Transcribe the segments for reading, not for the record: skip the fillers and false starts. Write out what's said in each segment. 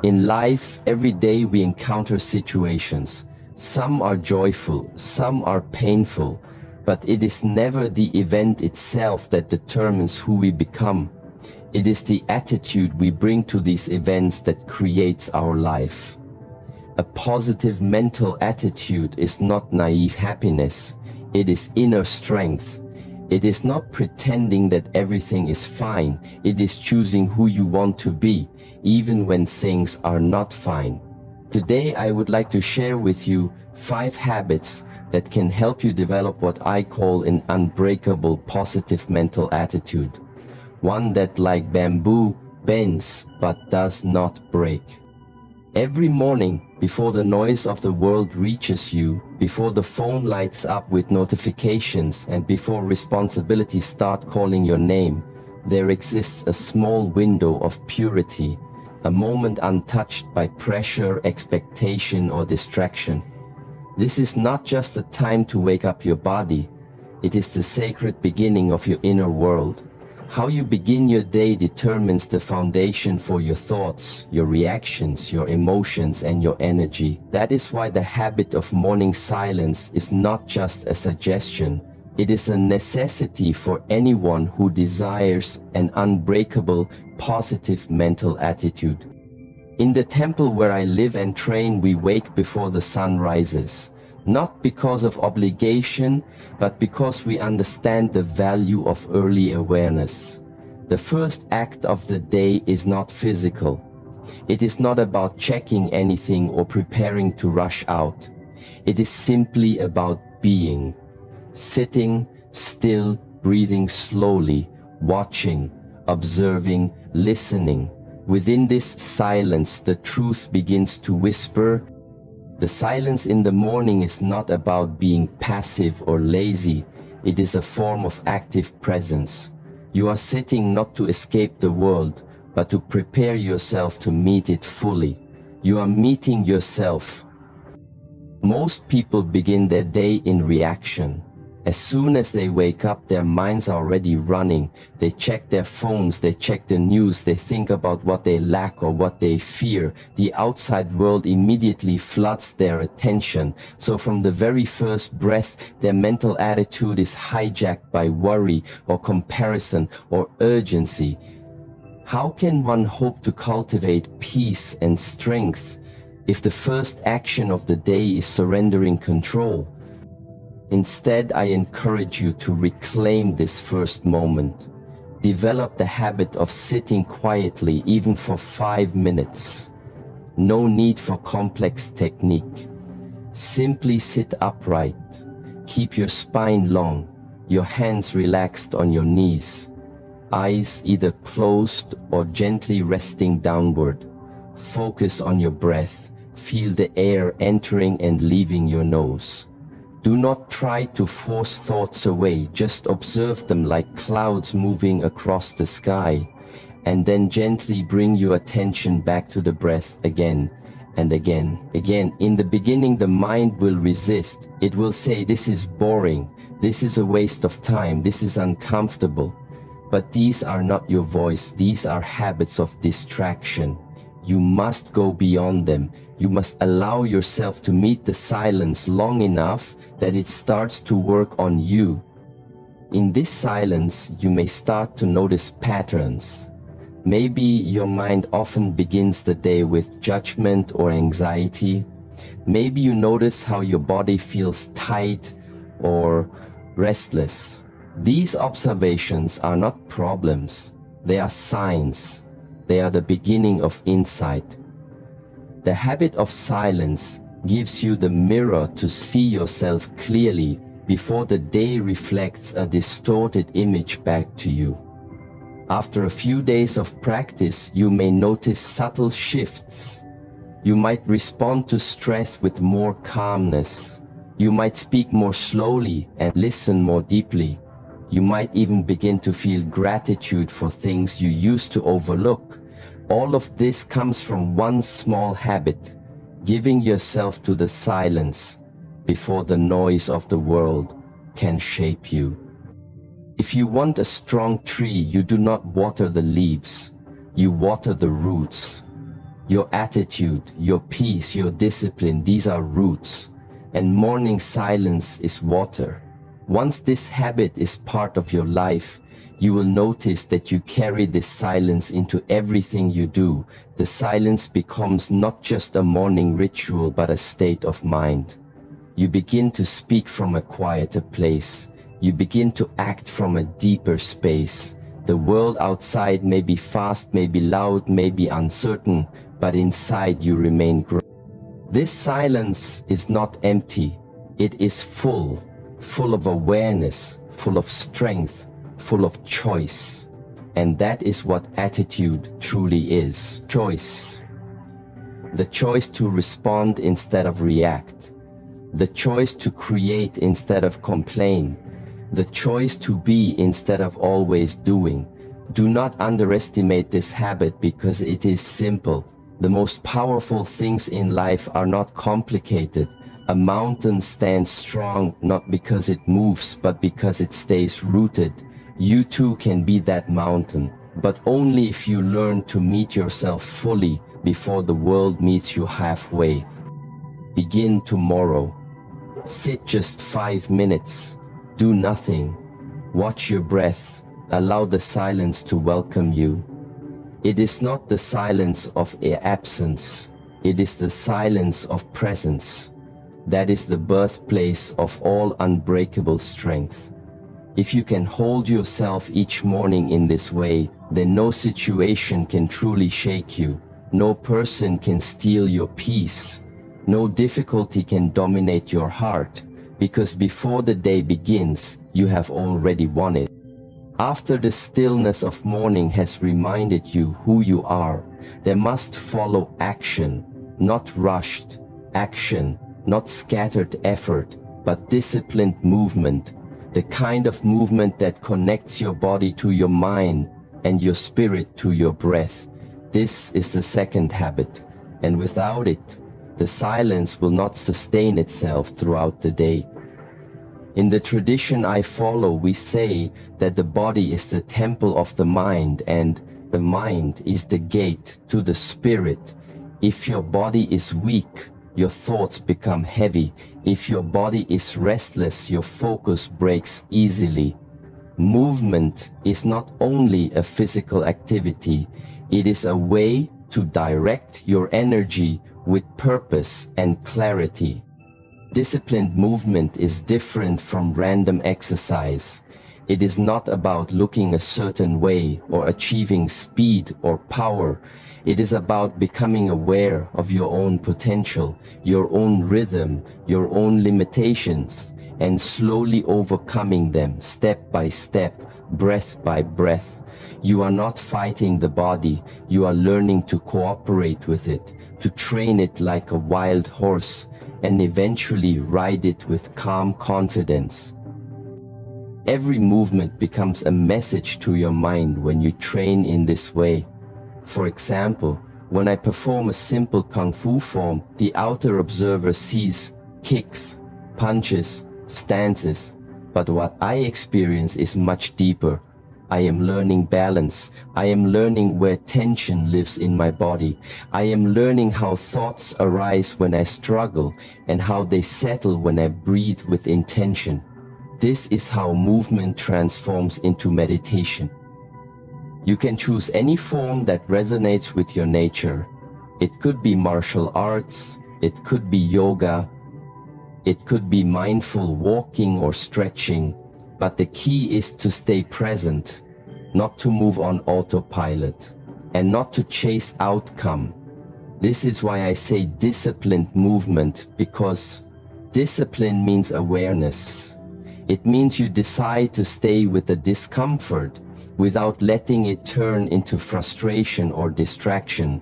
In life, every day we encounter situations. Some are joyful, some are painful, but it is never the event itself that determines who we become. It is the attitude we bring to these events that creates our life. A positive mental attitude is not naive happiness, it is inner strength. It is not pretending that everything is fine, it is choosing who you want to be, even when things are not fine. Today I would like to share with you 5 habits that can help you develop what I call an unbreakable positive mental attitude. One that, like bamboo, bends but does not break. Every morning, before the noise of the world reaches you, before the phone lights up with notifications, and before responsibilities start calling your name, there exists a small window of purity, a moment untouched by pressure, expectation, or distraction. This is not just a time to wake up your body, it is the sacred beginning of your inner world. How you begin your day determines the foundation for your thoughts, your reactions, your emotions, and your energy. That is why the habit of morning silence is not just a suggestion. It is a necessity for anyone who desires an unbreakable, positive mental attitude. In the temple where I live and train, we wake before the sun rises. Not because of obligation, but because we understand the value of early awareness. The first act of the day is not physical. It is not about checking anything or preparing to rush out. It is simply about being. Sitting still, breathing slowly, watching, observing, listening. Within this silence, the truth begins to whisper. The silence in the morning is not about being passive or lazy, it is a form of active presence. You are sitting not to escape the world, but to prepare yourself to meet it fully. You are meeting yourself. Most people begin their day in reaction. As soon as they wake up, their minds are already running. They check their phones, they check the news, they think about what they lack or what they fear. The outside world immediately floods their attention. So from the very first breath, their mental attitude is hijacked by worry or comparison or urgency. How can one hope to cultivate peace and strength if the first action of the day is surrendering control? Instead, I encourage you to reclaim this first moment. Develop the habit of sitting quietly, even for 5 minutes. No need for complex technique. Simply sit upright. Keep your spine long, your hands relaxed on your knees, eyes either closed or gently resting downward. Focus on your breath. Feel the air entering and leaving your nose. Do not try to force thoughts away, just observe them like clouds moving across the sky, and then gently bring your attention back to the breath again and again. In the beginning, the mind will resist. It will say, this is boring, this is a waste of time, this is uncomfortable. But these are not your voice, these are habits of distraction. You must go beyond them. You must allow yourself to meet the silence long enough that it starts to work on you. In this silence, you may start to notice patterns. Maybe your mind often begins the day with judgment or anxiety. Maybe you notice how your body feels tight or restless. These observations are not problems, they are signs. They are the beginning of insight. The habit of silence gives you the mirror to see yourself clearly before the day reflects a distorted image back to you. After a few days of practice, you may notice subtle shifts. You might respond to stress with more calmness. You might speak more slowly and listen more deeply. You might even begin to feel gratitude for things you used to overlook. All of this comes from one small habit, giving yourself to the silence before the noise of the world can shape you. If you want a strong tree, you do not water the leaves, you water the roots. Your attitude, your peace, your discipline, these are roots. And morning silence is water. Once this habit is part of your life, you will notice that you carry this silence into everything you do. The silence becomes not just a morning ritual, but a state of mind. You begin to speak from a quieter place. You begin to act from a deeper space. The world outside may be fast, may be loud, may be uncertain, but inside you remain grounded. This silence is not empty. It is full of awareness, full of strength, full of choice. And that is what attitude truly is. Choice. The choice to respond instead of react. The choice to create instead of complain. The choice to be instead of always doing. Do not underestimate this habit because it is simple. The most powerful things in life are not complicated. A mountain stands strong not because it moves, but because it stays rooted. You too can be that mountain, but only if you learn to meet yourself fully before the world meets you halfway. Begin tomorrow. Sit just 5 minutes. Do nothing. Watch your breath. Allow the silence to welcome you. It is not the silence of absence. It is the silence of presence. That is the birthplace of all unbreakable strength. If you can hold yourself each morning in this way, then no situation can truly shake you. No person can steal your peace. No difficulty can dominate your heart, because before the day begins, you have already won it. After the stillness of morning has reminded you who you are, there must follow action, not rushed action, not scattered effort, but disciplined movement, the kind of movement that connects your body to your mind and your spirit to your breath. This is the second habit, and without it, the silence will not sustain itself throughout the day. In the tradition I follow, we say that the body is the temple of the mind and the mind is the gate to the spirit. If your body is weak, your thoughts become heavy. If your body is restless, your focus breaks easily. Movement is not only a physical activity, it is a way to direct your energy with purpose and clarity. Disciplined movement is different from random exercise. It is not about looking a certain way or achieving speed or power. It is about becoming aware of your own potential, your own rhythm, your own limitations, and slowly overcoming them step by step, breath by breath. You are not fighting the body, you are learning to cooperate with it, to train it like a wild horse, and eventually ride it with calm confidence. Every movement becomes a message to your mind when you train in this way. For example, when I perform a simple kung fu form, the outer observer sees kicks, punches, stances, but what I experience is much deeper. I am learning balance. I am learning where tension lives in my body. I am learning how thoughts arise when I struggle and how they settle when I breathe with intention. This is how movement transforms into meditation. You can choose any form that resonates with your nature. It could be martial arts, it could be yoga, it could be mindful walking or stretching, but the key is to stay present, not to move on autopilot, and not to chase outcome. This is why I say disciplined movement, because discipline means awareness. It means you decide to stay with the discomfort without letting it turn into frustration or distraction.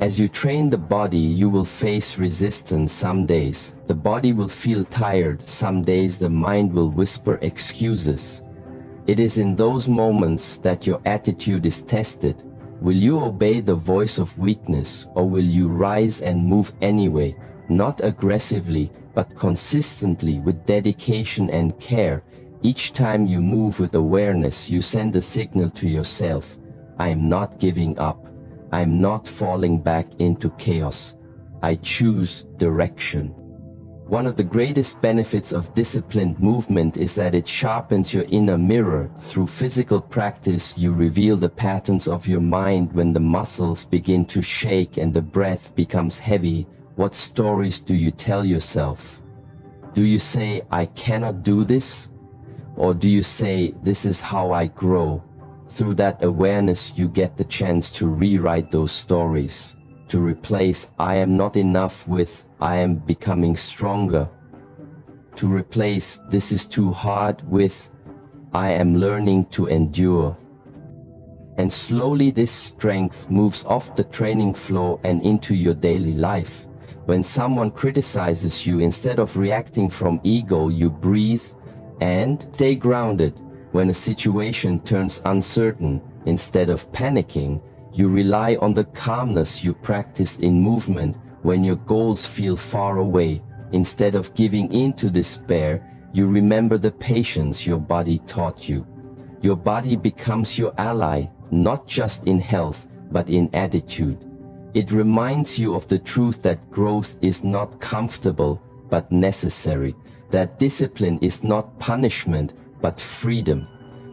As you train the body, you will face resistance some days. The body will feel tired. Some days the mind will whisper excuses. It is in those moments that your attitude is tested. Will you obey the voice of weakness, or will you rise and move anyway, not aggressively, but consistently with dedication and care? Each time you move with awareness, you send a signal to yourself: I am not giving up. I'm not falling back into chaos. I choose direction. One of the greatest benefits of disciplined movement is that it sharpens your inner mirror. Through physical practice, you reveal the patterns of your mind when the muscles begin to shake and the breath becomes heavy. What stories do you tell yourself? Do you say, I cannot do this? Or do you say, this is how I grow? Through that awareness, you get the chance to rewrite those stories, to replace I am not enough with I am becoming stronger, to replace this is too hard with I am learning to endure. And slowly this strength moves off the training floor and into your daily life. When someone criticizes you, instead of reacting from ego, you breathe and stay grounded. When a situation turns uncertain, instead of panicking, you rely on the calmness you practiced in movement. When your goals feel far away, instead of giving in to despair, you remember the patience your body taught you. Your body becomes your ally, not just in health, but in attitude. It reminds you of the truth that growth is not comfortable, but necessary. That discipline is not punishment, but freedom.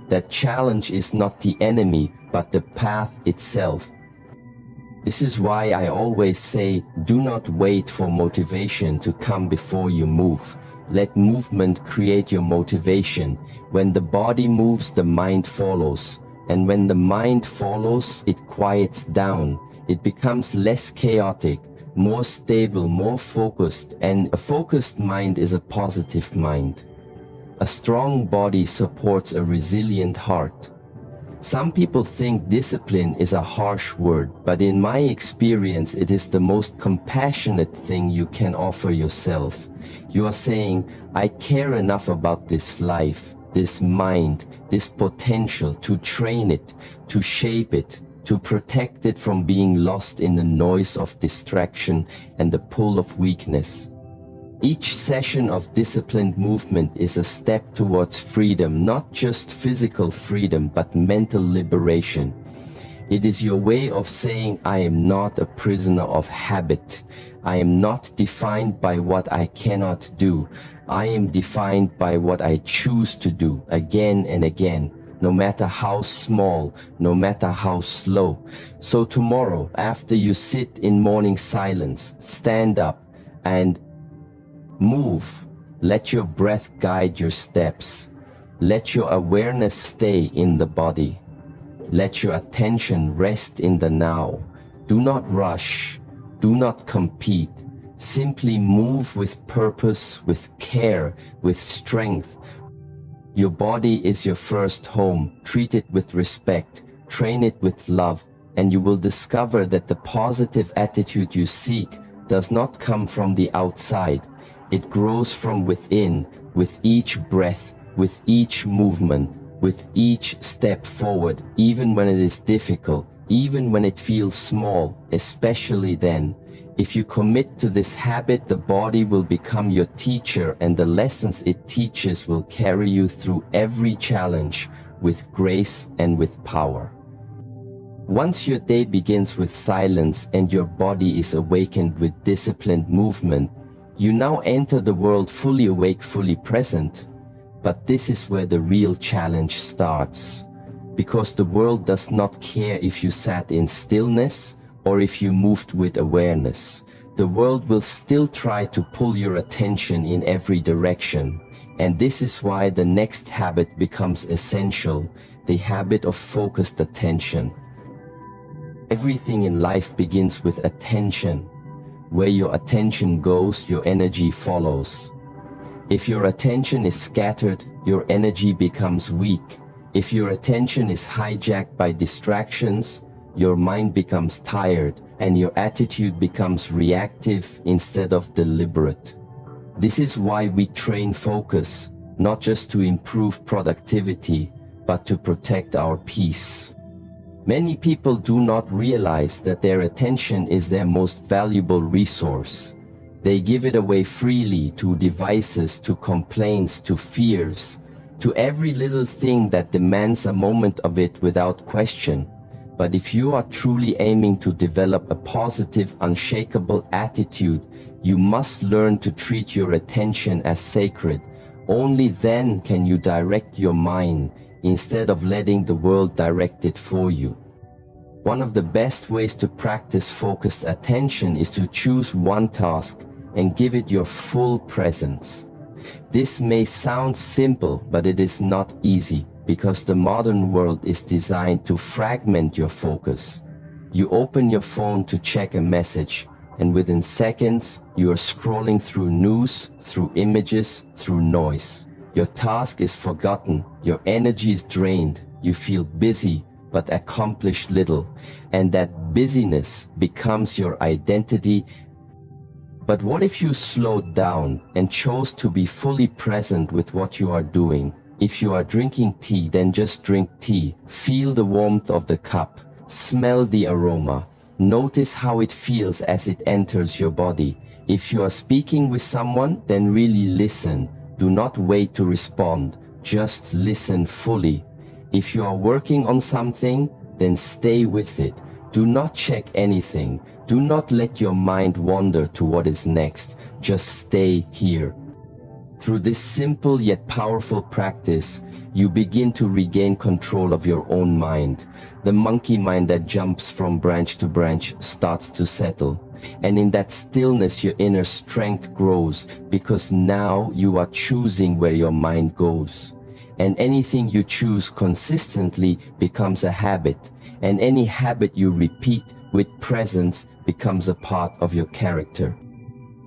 That challenge is not the enemy, but the path itself. This is why I always say, do not wait for motivation to come before you move. Let movement create your motivation. When the body moves, the mind follows. And when the mind follows, it quiets down. It becomes less chaotic, more stable, more focused. And a focused mind is a positive mind. A strong body supports a resilient heart. Some people think discipline is a harsh word, but in my experience, it is the most compassionate thing you can offer yourself. You are saying, I care enough about this life, this mind, this potential to train it, to shape it, to protect it from being lost in the noise of distraction and the pull of weakness. Each session of disciplined movement is a step towards freedom, not just physical freedom, but mental liberation. It is your way of saying, I am not a prisoner of habit. I am not defined by what I cannot do. I am defined by what I choose to do again and again, no matter how small, no matter how slow. So tomorrow, after you sit in morning silence, stand up and move. Let your breath guide your steps. Let your awareness stay in the body. Let your attention rest in the now. Do not rush. Do not compete. Simply move with purpose, with care, with strength. Your body is your first home. Treat it with respect. Train it with love. And you will discover that the positive attitude you seek does not come from the outside. It grows from within, with each breath, with each movement, with each step forward, even when it is difficult, even when it feels small, especially then. If you commit to this habit, the body will become your teacher, and the lessons it teaches will carry you through every challenge with grace and with power. Once your day begins with silence and your body is awakened with disciplined movement, you now enter the world fully awake, fully present. But this is where the real challenge starts. Because the world does not care if you sat in stillness or if you moved with awareness. The world will still try to pull your attention in every direction. And this is why the next habit becomes essential, the habit of focused attention. Everything in life begins with attention. Where your attention goes, your energy follows. If your attention is scattered, your energy becomes weak. If your attention is hijacked by distractions, your mind becomes tired and your attitude becomes reactive instead of deliberate. This is why we train focus, not just to improve productivity, but to protect our peace. Many people do not realize that their attention is their most valuable resource. They give it away freely to devices, to complaints, to fears, to every little thing that demands a moment of it without question. But if you are truly aiming to develop a positive, unshakable attitude, you must learn to treat your attention as sacred. Only then can you direct your mind instead of letting the world direct it for you. One of the best ways to practice focused attention is to choose one task and give it your full presence. This may sound simple, but it is not easy, because the modern world is designed to fragment your focus. You open your phone to check a message, and within seconds, you are scrolling through news, through images, through noise. Your task is forgotten, your energy is drained, you feel busy but accomplish little, and that busyness becomes your identity. But what if you slowed down and chose to be fully present with what you are doing? If you are drinking tea, then just drink tea. Feel the warmth of the cup. Smell the aroma. Notice how it feels as it enters your body. If you are speaking with someone, then really listen. Do not wait to respond. Just listen fully. If you are working on something, then stay with it. Do not check anything. Do not let your mind wander to what is next. Just stay here. Through this simple yet powerful practice, you begin to regain control of your own mind. The monkey mind that jumps from branch to branch starts to settle. And in that stillness, your inner strength grows, because now you are choosing where your mind goes. And anything you choose consistently becomes a habit. And any habit you repeat with presence becomes a part of your character.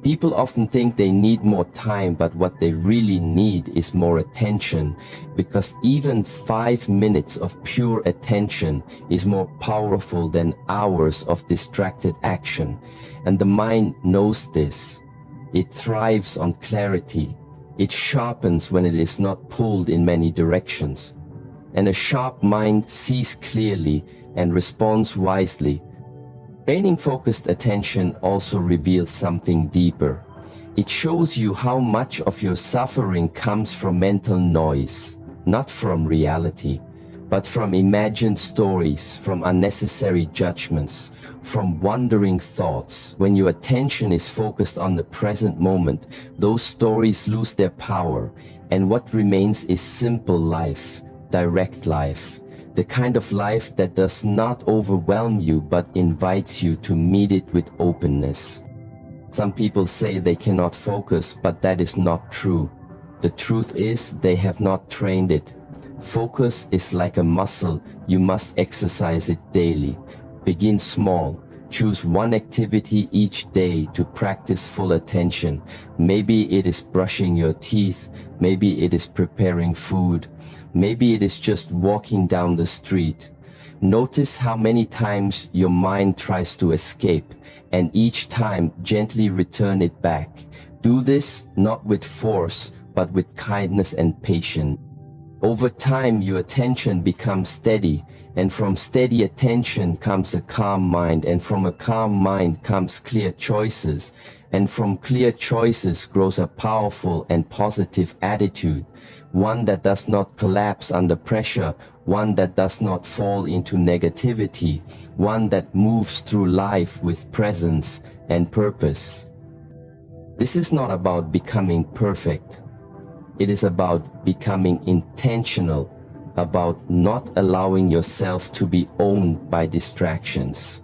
People often think they need more time, but what they really need is more attention, because even 5 minutes of pure attention is more powerful than hours of distracted action. And the mind knows this. It thrives on clarity. It sharpens when it is not pulled in many directions. And a sharp mind sees clearly and responds wisely. Training focused attention also reveals something deeper. It shows you how much of your suffering comes from mental noise, not from reality, but from imagined stories, from unnecessary judgments, from wandering thoughts. When your attention is focused on the present moment, those stories lose their power, and what remains is simple life, direct life. The kind of life that does not overwhelm you but invites you to meet it with openness. Some people say they cannot focus, but that is not true. The truth is they have not trained it. Focus is like a muscle. You must exercise it daily. Begin small. Choose one activity each day to practice full attention. Maybe it is brushing your teeth. Maybe it is preparing food. Maybe it is just walking down the street. Notice how many times your mind tries to escape, and each time gently return it back. Do this not with force, but with kindness and patience. Over time, your attention becomes steady, and from steady attention comes a calm mind, and from a calm mind comes clear choices, and from clear choices grows a powerful and positive attitude, one that does not collapse under pressure, one that does not fall into negativity, one that moves through life with presence and purpose. This is not about becoming perfect. It is about becoming intentional, about not allowing yourself to be owned by distractions,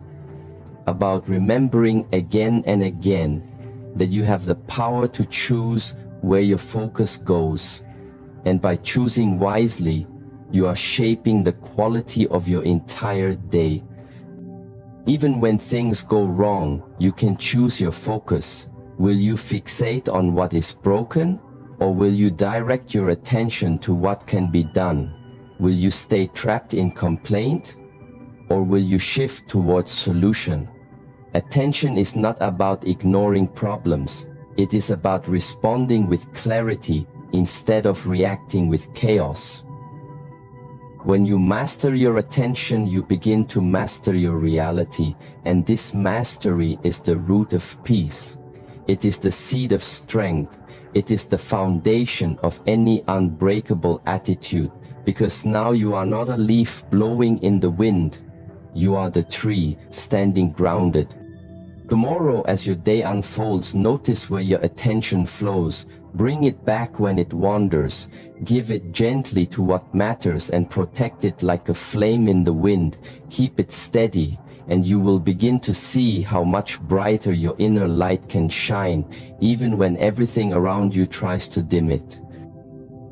about remembering again and again that you have the power to choose where your focus goes, and by choosing wisely, you are shaping the quality of your entire day. Even when things go wrong, you can choose your focus. Will you fixate on what is broken, or will you direct your attention to what can be done? Will you stay trapped in complaint, or will you shift towards solution? Attention is not about ignoring problems. It is about responding with clarity instead of reacting with chaos. When you master your attention, you begin to master your reality, and this mastery is the root of peace. It is the seed of strength. It is the foundation of any unbreakable attitude, because now you are not a leaf blowing in the wind. You are the tree, standing grounded. Tomorrow, as your day unfolds, notice where your attention flows. Bring it back when it wanders. Give it gently to what matters and protect it like a flame in the wind. Keep it steady, and you will begin to see how much brighter your inner light can shine, even when everything around you tries to dim it.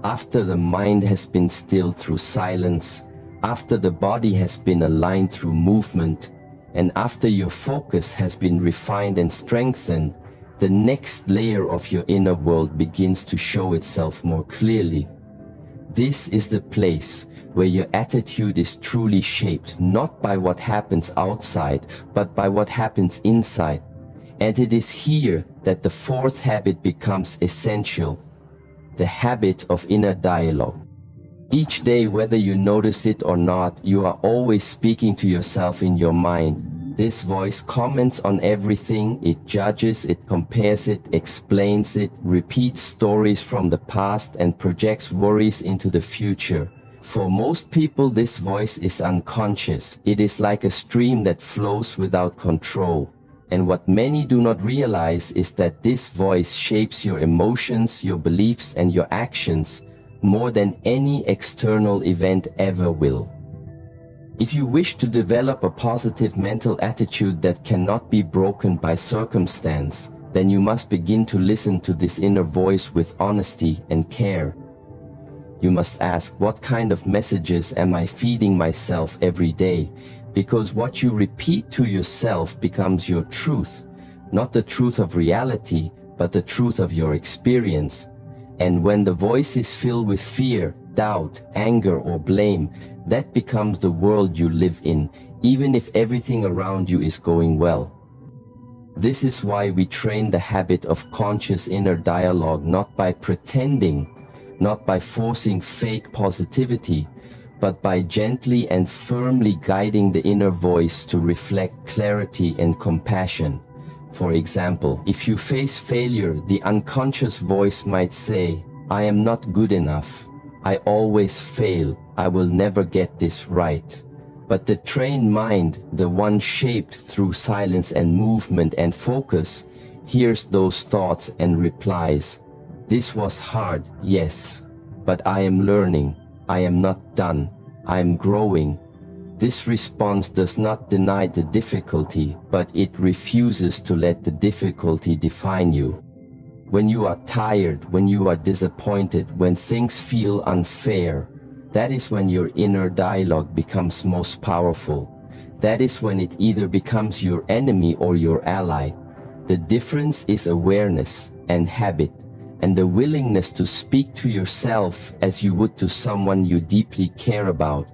After the mind has been stilled through silence, after the body has been aligned through movement, and after your focus has been refined and strengthened, the next layer of your inner world begins to show itself more clearly. This is the place where your attitude is truly shaped, not by what happens outside, but by what happens inside. And it is here that the fourth habit becomes essential, the habit of inner dialogue. Each day, whether you notice it or not, you are always speaking to yourself in your mind. This voice comments on everything, it judges, it compares, it explains, it repeats stories from the past and projects worries into the future. For most people, this voice is unconscious. It is like a stream that flows without control. And what many do not realize is that this voice shapes your emotions, your beliefs, and your actions more than any external event ever will. If you wish to develop a positive mental attitude that cannot be broken by circumstance, then you must begin to listen to this inner voice with honesty and care. You must ask, what kind of messages am I feeding myself every day? Because what you repeat to yourself becomes your truth, not the truth of reality, but the truth of your experience. And when the voice is filled with fear, doubt, anger, or blame, that becomes the world you live in, even if everything around you is going well. This is why we train the habit of conscious inner dialogue, not by pretending, not by forcing fake positivity, but by gently and firmly guiding the inner voice to reflect clarity and compassion. For example, if you face failure, the unconscious voice might say, I am not good enough. I always fail. I will never get this right. But the trained mind, the one shaped through silence and movement and focus, hears those thoughts and replies, this was hard, yes, but I am learning. I am not done. I am growing. This response does not deny the difficulty, but it refuses to let the difficulty define you. When you are tired, when you are disappointed, when things feel unfair, that is when your inner dialogue becomes most powerful. That is when it either becomes your enemy or your ally. The difference is awareness and habit, and the willingness to speak to yourself as you would to someone you deeply care about,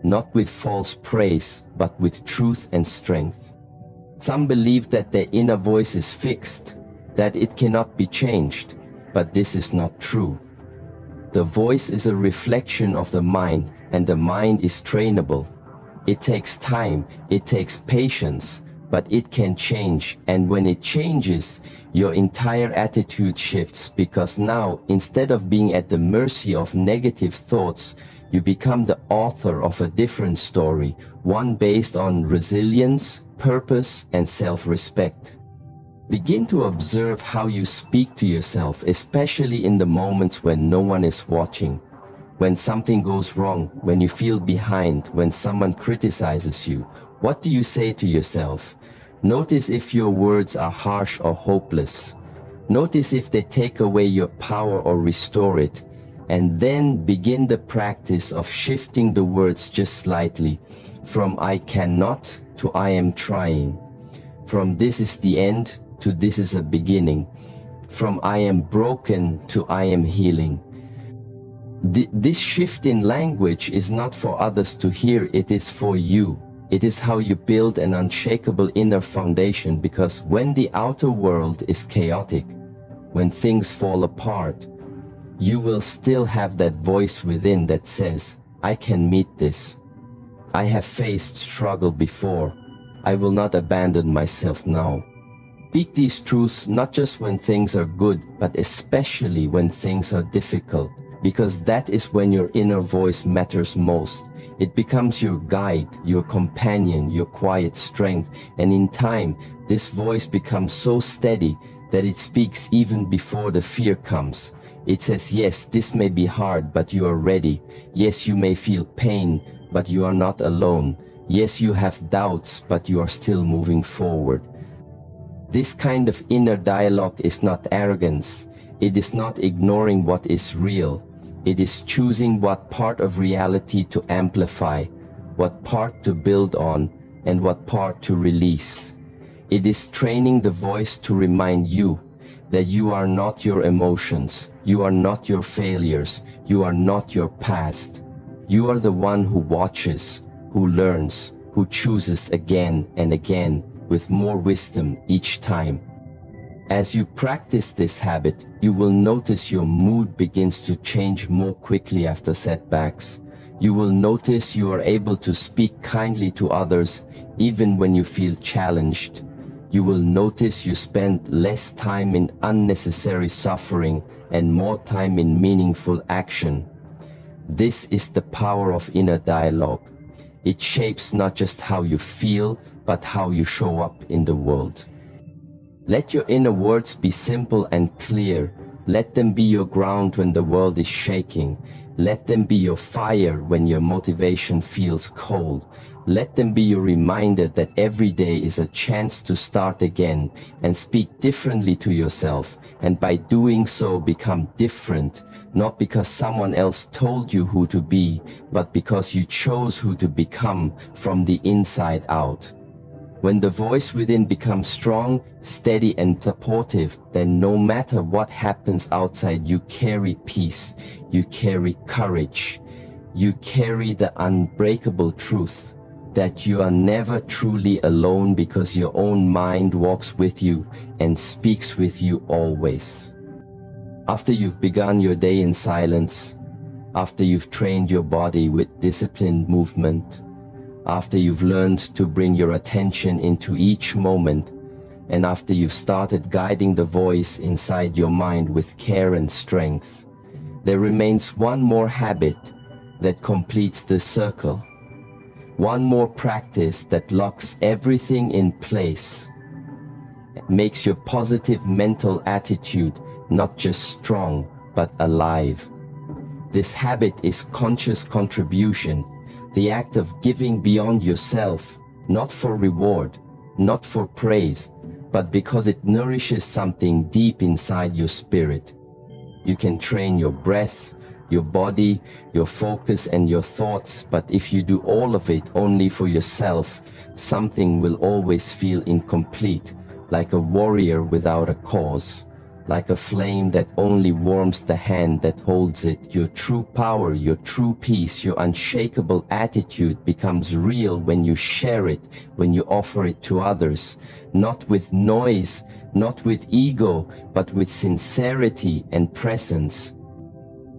not with false praise, but with truth and strength. Some believe that their inner voice is fixed, that it cannot be changed, but this is not true. The voice is a reflection of the mind, and the mind is trainable. It takes time, it takes patience, but it can change, and when it changes, your entire attitude shifts, because now, instead of being at the mercy of negative thoughts, you become the author of a different story, one based on resilience, purpose, and self-respect. Begin to observe how you speak to yourself, especially in the moments when no one is watching. When something goes wrong, when you feel behind, when someone criticizes you, what do you say to yourself? Notice if your words are harsh or hopeless. Notice if they take away your power or restore it. And then begin the practice of shifting the words just slightly, from I cannot to I am trying, from this is the end to this is a beginning, from I am broken to I am healing. This shift in language is not for others to hear, it is for you. It is how you build an unshakable inner foundation, because when the outer world is chaotic, when things fall apart, you will still have that voice within that says, I can meet this. I have faced struggle before. I will not abandon myself now. Speak these truths not just when things are good, but especially when things are difficult. because that is when your inner voice matters most. It becomes your guide, your companion, your quiet strength, and in time, this voice becomes so steady that it speaks even before the fear comes. It says, yes, this may be hard, but you are ready. Yes, you may feel pain, but you are not alone. Yes, you have doubts, but you are still moving forward. This kind of inner dialogue is not arrogance. It is not ignoring what is real. It is choosing what part of reality to amplify, what part to build on, and what part to release. It is training the voice to remind you that you are not your emotions, you are not your failures, you are not your past. You are the one who watches, who learns, who chooses again and again with more wisdom each time. As you practice this habit, you will notice your mood begins to change more quickly after setbacks. You will notice you are able to speak kindly to others even when you feel challenged. You will notice you spend less time in unnecessary suffering and more time in meaningful action. This is the power of inner dialogue. It shapes not just how you feel, but how you show up in the world. Let your inner words be simple and clear. Let them be your ground when the world is shaking. Let them be your fire when your motivation feels cold. Let them be your reminder that every day is a chance to start again and speak differently to yourself, and by doing so become different, not because someone else told you who to be, but because you chose who to become from the inside out. When the voice within becomes strong, steady and supportive, then no matter what happens outside, you carry peace, you carry courage, you carry the unbreakable truth that you are never truly alone because your own mind walks with you and speaks with you always. After you've begun your day in silence, after you've trained your body with disciplined movement, after you've learned to bring your attention into each moment, and after you've started guiding the voice inside your mind with care and strength, there remains one more habit that completes the circle. One more practice that locks everything in place, makes your positive mental attitude not just strong, but alive. This habit is conscious contribution, the act of giving beyond yourself, not for reward, not for praise, but because it nourishes something deep inside your spirit. You can train your breath, your body, your focus and your thoughts, but if you do all of it only for yourself, something will always feel incomplete, like a warrior without a cause, like a flame that only warms the hand that holds it. Your true power, your true peace, your unshakable attitude becomes real when you share it, when you offer it to others, not with noise, not with ego, but with sincerity and presence.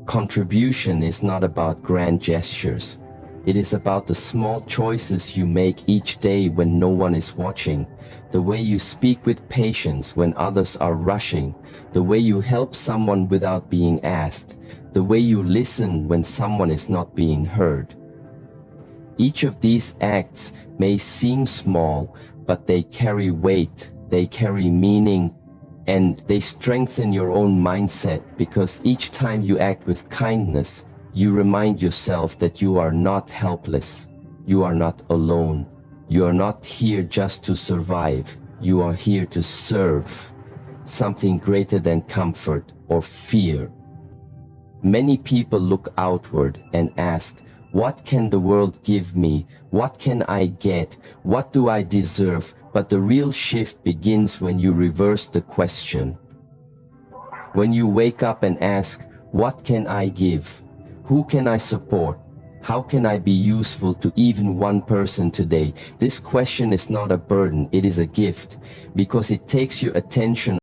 Contribution is not about grand gestures. It is about the small choices you make each day when no one is watching, the way you speak with patience when others are rushing, the way you help someone without being asked, the way you listen when someone is not being heard. Each of these acts may seem small, but they carry weight, they carry meaning, and they strengthen your own mindset, because each time you act with kindness, you remind yourself that you are not helpless, you are not alone, you are not here just to survive, you are here to serve something greater than comfort or fear. Many people look outward and ask, what can the world give me? What can I get? What do I deserve? But the real shift begins when you reverse the question. When you wake up and ask, what can I give? Who can I support? How can I be useful to even one person today? This question is not a burden, it is a gift, because it takes your attention